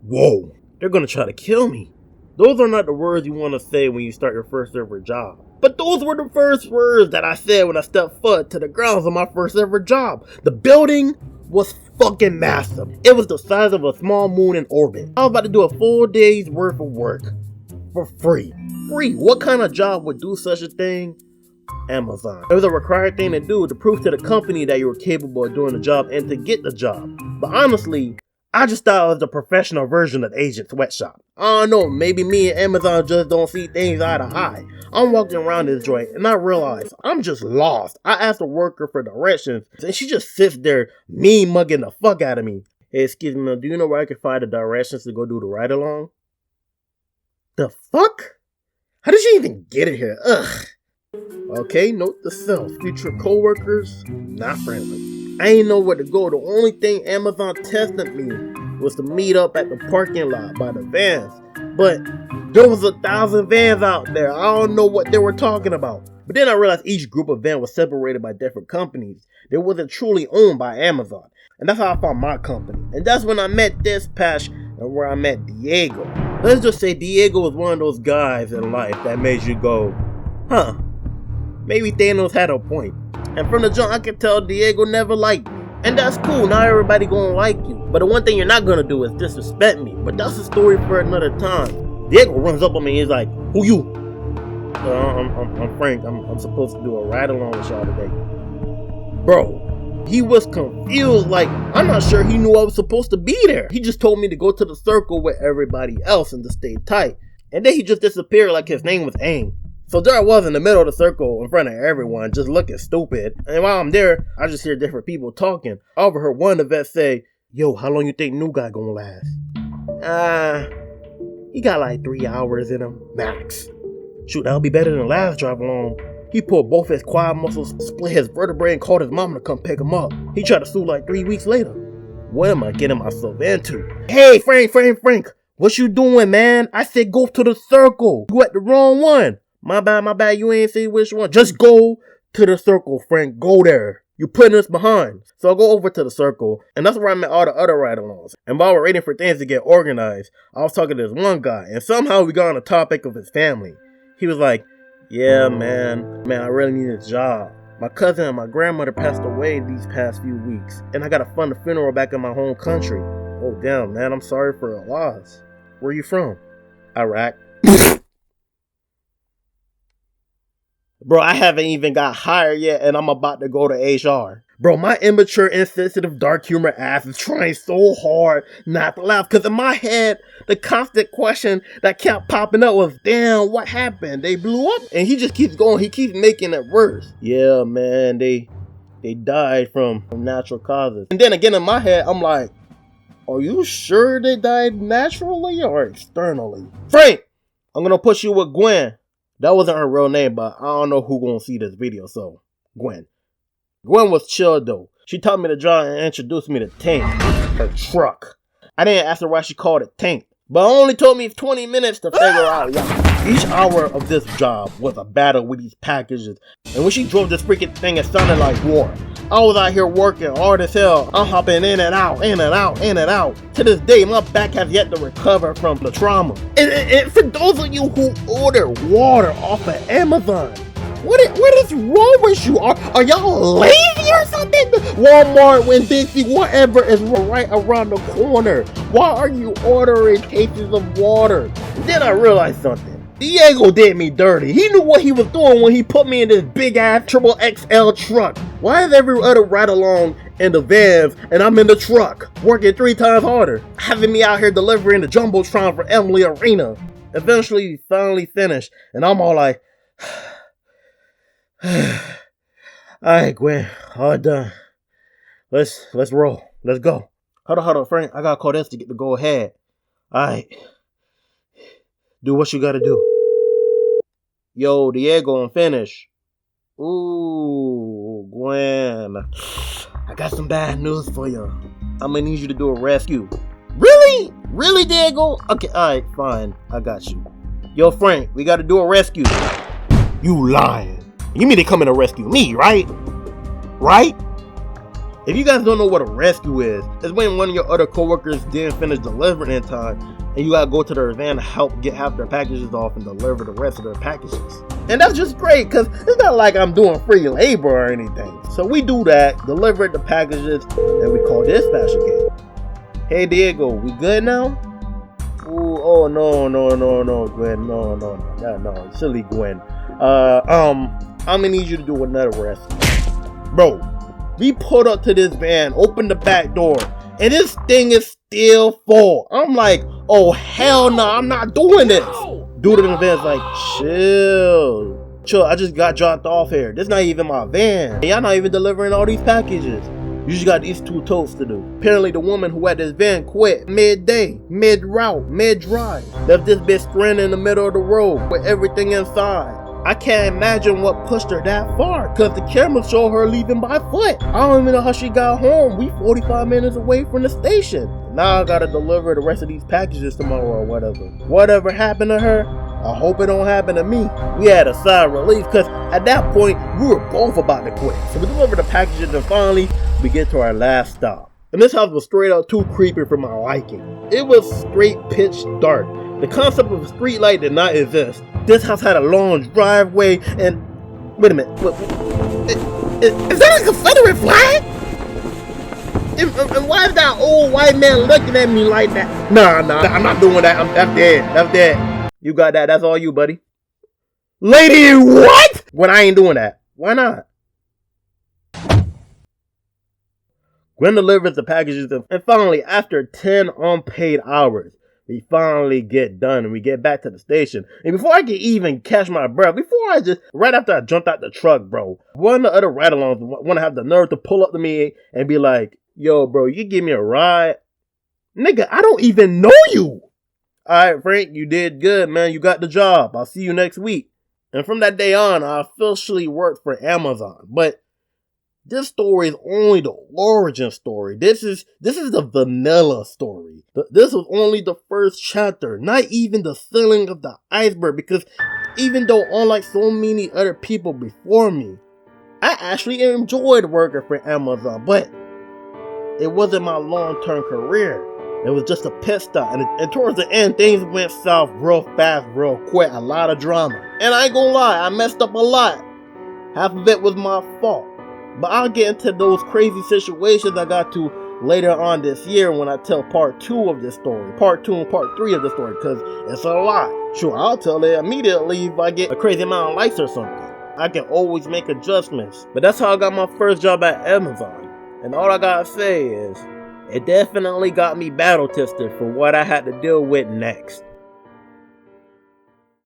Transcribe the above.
Whoa, they're gonna try to kill me. Those are not the words you want to say when you start your first ever job. But those were the first words that I said when I stepped foot to the grounds of my first ever job. The building was fucking massive. It was the size of a small moon in orbit. I was about to do a full day's worth of work for free. Free? What kind of job would do such a thing? Amazon. It was a required thing to do to prove to the company that you were capable of doing the job and to get the job. But honestly, I just thought it was the professional version of Agent Sweatshop. I don't know, maybe me and Amazon just don't see things eye to eye. I'm walking around this joint and I realize I'm just lost. I asked the worker for directions and she just sits there mean mugging the fuck out of me. Hey, excuse me, do you know where I can find the directions to go do the ride along? The fuck? How did she even get it here? Ugh. Okay, note to self, future co-workers, not friendly. I ain't know where to go. The only thing Amazon tested me was to meet up at the parking lot by the vans. But there was 1,000 vans out there. I don't know what they were talking about. But then I realized each group of vans was separated by different companies. They wasn't truly owned by Amazon. And that's how I found my company. And that's when I met Dispatch and where I met Diego. Let's just say Diego was one of those guys in life that made you go, huh, maybe Thanos had a point. And from the jump, I could tell Diego never liked me. And that's cool, not everybody gonna like you. But the one thing you're not gonna do is disrespect me. But that's a story for another time. Diego runs up on me and he's like, who you? I'm Frank. I'm supposed to do a ride along with y'all today. Bro, he was confused, like, I'm not sure he knew I was supposed to be there. He just told me to go to the circle with everybody else and to stay tight. And then he just disappeared like his name was Aang. So there I was in the middle of the circle in front of everyone, just looking stupid. And while I'm there, I just hear different people talking. I overheard one of the vets say, yo, how long you think new guy gonna last? He got like 3 hours in him, max. Shoot, that'll be better than the last drive along. He pulled both his quad muscles, split his vertebrae, and called his mom to come pick him up. He tried to sue like 3 weeks later. What am I getting myself into? Hey, Frank, what you doing, man? I said go to the circle. You at the wrong one. My bad, you ain't say which one. Just go to the circle, Frank. Go there. You putting us behind. So I go over to the circle, and that's where I met all the other ride-alongs. And while we're waiting for things to get organized, I was talking to this one guy, and somehow we got on the topic of his family. He was like, yeah, man, I really need a job. My cousin and my grandmother passed away these past few weeks, and I gotta fund the funeral back in my home country. Oh, damn, man, I'm sorry for your loss. Where you from? Iraq. Bro, I haven't even got hired yet and I'm about to go to HR. Bro, my immature, insensitive, dark humor ass is trying so hard not to laugh. Because in my head, the constant question that kept popping up was, damn, what happened? They blew up? And he just keeps going. He keeps making it worse. Yeah, man, they died from natural causes. And then again in my head, I'm like, are you sure they died naturally or externally? Frank, I'm going to put you with Gwen. That wasn't her real name, but I don't know who gonna see this video, so Gwen. Gwen was chill though. She taught me to drive and introduced me to Tank, her truck. I didn't ask her why she called it Tank, but it only took me 20 minutes to figure out why. Each hour of this job was a battle with these packages, and when she drove this freaking thing, it sounded like war. I was out here working hard as hell. I'm hopping in and out. To this day, my back has yet to recover from the trauma. And for those of you who order water off of Amazon, what is wrong with you? Are y'all lazy or something? Walmart, Winn-Dixie, whatever is right around the corner. Why are you ordering cases of water? And then I realized something. Diego did me dirty. He knew what he was doing when he put me in this big ass triple XL truck. Why is every other ride along in the vans and I'm in the truck working 3 times harder, having me out here delivering the jumbotron for Emily Arena? Eventually we finally finished and I'm all like, alright Gwen, all done. Let's roll. Let's go. Hold on, Frank. I gotta call this to get the go ahead. Alright. Do what you gotta do. Yo, Diego, I'm finished. Ooh, Gwen. I got some bad news for you. I'm gonna need you to do a rescue. Really? Really, Diego? Okay, alright, fine. I got you. Yo, Frank, we gotta do a rescue. You lying. You mean they coming to rescue me, right? Right? If you guys don't know what a rescue is, it's when one of your other coworkers didn't finish delivering in time and you gotta go to their van to help get half their packages off and deliver the rest of their packages. And that's just great, because it's not like I'm doing free labor or anything. So we do that, deliver the packages, and we call dispatch again. Hey Diego, we good now? Ooh, oh no, Gwen, no, silly Gwen. I'm gonna need you to do another rescue. Bro, we pulled up to this van, opened the back door, and this thing is still full. I'm like, oh hell no, I'm not doing this. Dude in the van's like, chill, I just got dropped off here. This not even my van. Y'all not even delivering all these packages. You just got these 2 totes to do. Apparently the woman who had this van quit mid-day, mid-route, mid-drive. Left this bitch stranded in the middle of the road with everything inside. I can't imagine what pushed her that far, cause the cameras show her leaving by foot. I don't even know how she got home. We 45 minutes away from the station. Now I gotta deliver the rest of these packages tomorrow or whatever. Whatever happened to her, I hope it don't happen to me. We had a sigh of relief, cause at that point, we were both about to quit. So we delivered the packages and finally, we get to our last stop. And this house was straight out too creepy for my liking. It was straight pitch dark. The concept of a street light did not exist. This house had a long driveway and... Wait a minute. Is that a Confederate flag? And why is that old white man looking at me like that? Nah, I'm not doing that. That's dead. You got that. That's all you, buddy. Lady, what? When I ain't doing that. Why not? Gwen delivers the packages and finally, after 10 unpaid hours, we finally get done and we get back to the station. And before I can even catch my breath, right after I jumped out the truck, bro, one of the other ride-alongs want to have the nerve to pull up to me and be like, yo, bro, you give me a ride? Nigga, I don't even know you. All right, Frank, you did good, man. You got the job. I'll see you next week. And from that day on, I officially worked for Amazon. But this story is only the origin story. This is the vanilla story. This was only the first chapter, not even the ceiling of the iceberg, because even though unlike so many other people before me, I actually enjoyed working for Amazon, but it wasn't my long-term career. It was just a pit stop, and towards the end, things went south real fast, real quick, a lot of drama. And I ain't gonna lie, I messed up a lot. Half of it was my fault. But I'll get into those crazy situations I got to later on this year when I tell part 2 of this story. Part 2 and part 3 of the story, because it's a lot. Sure, I'll tell it immediately if I get a crazy amount of likes or something. I can always make adjustments. But that's how I got my first job at Amazon. And all I gotta say is, it definitely got me battle tested for what I had to deal with next.